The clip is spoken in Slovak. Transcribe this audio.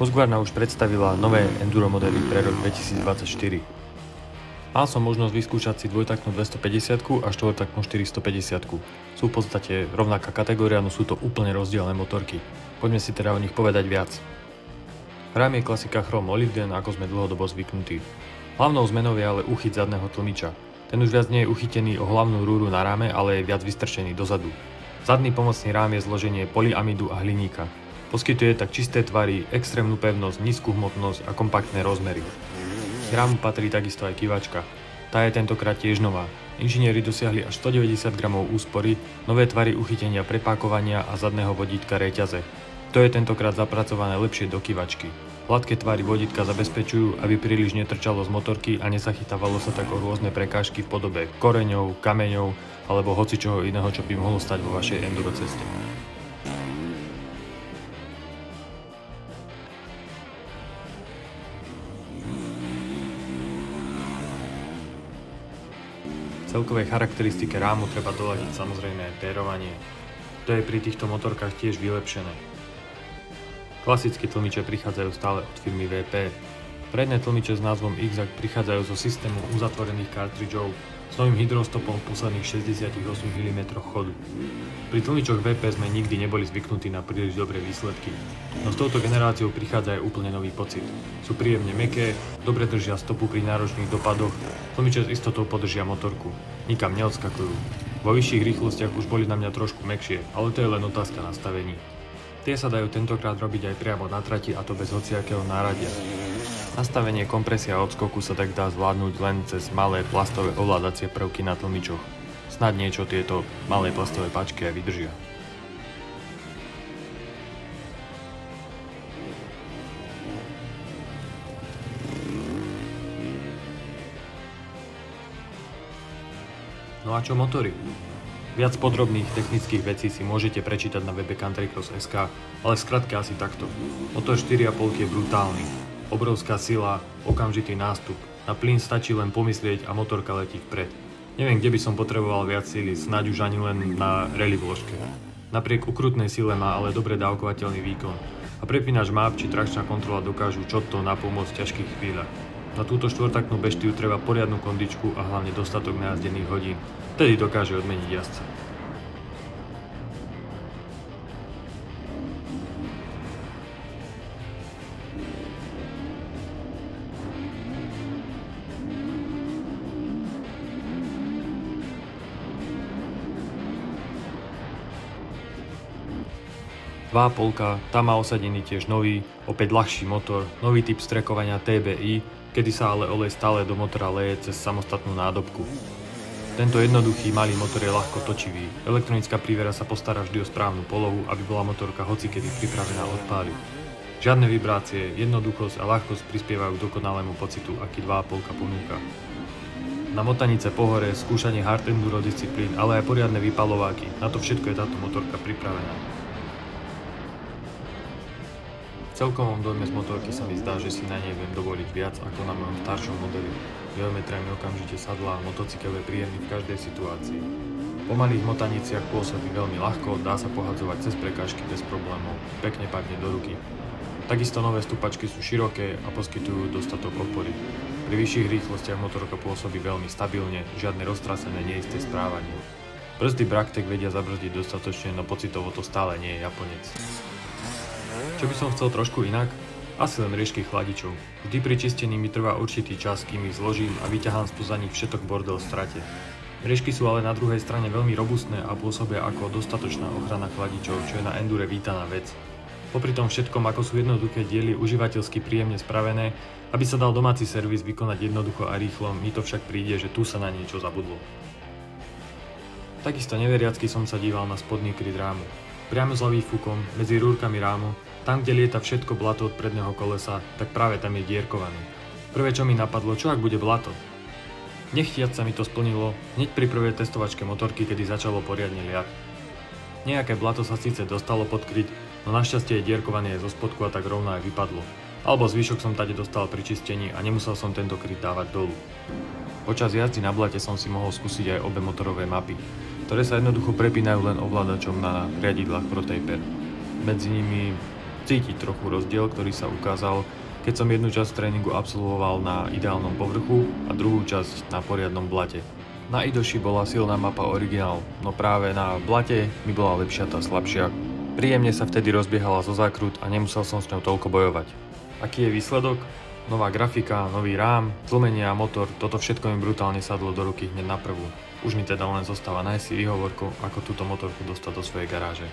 Husqvarna už predstavila nové enduro modely pre rok 2024. Mal som možnosť vyskúšať si dvojtaktnú 250 a štvortaktnú 450. Sú v podstate rovnaká kategória, no sú to úplne rozdielne motorky. Poďme si teda o nich povedať viac. Rám je klasika Chrome Molybden, ako sme dlhodobo zvyknutí. Hlavnou zmenou je ale uchyt zadného tlmiča. Ten už viac nie je uchytený o hlavnú rúru na ráme, ale je viac vystrčený dozadu. Zadný pomocný rám je zloženie polyamidu a hliníka. Poskytuje tak čisté tvary, extrémnu pevnosť, nízku hmotnosť a kompaktné rozmery. K rámu patrí takisto aj kyvačka. Tá je tentokrát tiež nová. Inžinieri dosiahli až 190 gramov úspory, nové tvary uchytenia prepákovania a zadného vodítka reťaze. To je tentokrát zapracované lepšie do kyvačky. Hladké tvary vodítka zabezpečujú, aby príliš netrčalo z motorky a nezachytávalo sa tak o rôzne prekážky v podobe koreňov, kameňov alebo hocičoho iného, čo by mohlo stať vo vašej enduro ceste. V celkovej charakteristike rámu treba doľadiť samozrejme aj pérovanie. To je pri týchto motorkách tiež vylepšené. Klasické tlmiče prichádzajú stále od firmy VP. Predné tlmiče s názvom X-Act prichádzajú zo systému uzatvorených kartridžov s novým hydrostopom v posledných 68 mm chodu. Pri tlmičoch VP sme nikdy neboli zvyknutí na príliš dobré výsledky, no s touto generáciou prichádza aj úplne nový pocit. Sú príjemne mäkké, dobre držia stopu pri náročných dopadoch, tlmiče s istotou podržia motorku, nikam neodskakujú. Vo vyšších rýchlostiach už boli na mňa trošku mäkšie, ale to je len otázka nastavení. Tie sa dajú tentokrát robiť aj priamo na trati, a to bez hociakého náradia. Nastavenie kompresia a odskoku sa tak dá zvládnuť len cez malé plastové ovládacie prvky na tlmičoch. Snad niečo tieto malé plastové pačky aj vydržia. No a čo motory? Viac podrobných technických vecí si môžete prečítať na webe Countrycross.sk, ale v skratke asi takto. Motor 4,5 je brutálny. Obrovská sila, okamžitý nástup. Na plyn stačí len pomyslieť a motorka letí vpred. Neviem, kde by som potreboval viac síly, snáď už ani len na rally vložke. Napriek ukrutnej sile má ale dobre dávkovateľný výkon. A prepínač map či trakčná kontrola dokážu čo to napomôcť v ťažkých chvíľach. Na túto štvortaktnú beštiu treba poriadnu kondičku a hlavne dostatok najazdených hodín. Vtedy dokáže odmeniť jazdca. Dvá-polka, tá má osadený tiež nový, opäť ľahší motor, nový typ strekovania TBI, kedy sa ale olej stále do motora leje cez samostatnú nádobku. Tento jednoduchý malý motor je ľahko točivý. Elektronická prívera sa postará vždy o správnu polohu, aby bola motorka hocikedy pripravená odpáliť. Žiadne vibrácie, jednoduchosť a ľahkosť prispievajú k dokonalému pocitu, aký 2,5 ponúka. Na motanice po hore, skúšanie hard enduro disciplín, ale aj poriadne vypalováky, na to všetko je táto motorka pripravená. V celkovom dojme z motorky sa mi zdá, že si na nej viem dovoliť viac ako na mojom staršom modeli. Geometria mi okamžite sadla a motocykel je príjemný v každej situácii. Po malých motaniciach pôsobí veľmi ľahko, dá sa pohadzovať cez prekážky bez problémov, pekne padne do ruky. Takisto nové stupačky sú široké a poskytujú dostatok opory. Pri vyšších rýchlostiach motorka pôsobí veľmi stabilne, žiadne roztrasené neisté správanie. Brzdy Bracktech vedia zabrzdiť dostatočne, no pocitovo to stále nie je Japonec. Čo by som chcel trošku inak? Asi len riešky chladičov. Vždy pri čistení mi trvá určitý čas, kým ich zložím a vyťahám spoza nich všetok bordel v strate. Riešky sú ale na druhej strane veľmi robustné a pôsobia ako dostatočná ochrana chladičov, čo je na endure vítaná vec. Popri tom všetkom, ako sú jednoduché diely užívateľsky príjemne spravené, aby sa dal domáci servis vykonať jednoducho a rýchlo, mi to však príde, že tu sa na niečo zabudlo. Takisto neveriacky som sa díval na spodný kryt rámu. Priamo za výfukom, medzi rúrkami rámu, tam, kde lieta všetko blato od predného kolesa, tak práve tam je dierkovaný. Prvé, čo mi napadlo, čo ak bude blato? Nechtiac sa mi to splnilo hneď pri prvej testovačke motorky, kedy začalo poriadne liať. Nejaké blato sa síce dostalo pod kryť, no našťastie je dierkovaný aj zo spodku a tak rovno aj vypadlo. Alebo zvyšok som tade dostal pri čistení a nemusel som tento kryt dávať dolu. Počas jazdy na blate som si mohol skúsiť aj obe motorové mapy, ktoré sa jednoducho prepínajú len ovládačom na riadidlách ProTaper. Medzi nimi cítiť trochu rozdiel, ktorý sa ukázal, keď som jednu časť tréningu absolvoval na ideálnom povrchu a druhú časť na poriadnom blate. Na Idoši bola silná mapa originál, no práve na blate mi bola lepšia tá slabšia. Príjemne sa vtedy rozbiehala zo zákrut a nemusel som s ňou toľko bojovať. Aký je výsledok? Nová grafika, nový rám, tlmenie a motor, toto všetko mi brutálne sadlo do ruky hneď na prvú. Už mi teda len zostáva nájsť si výhovorku, ako túto motorku dostať do svojej garáže.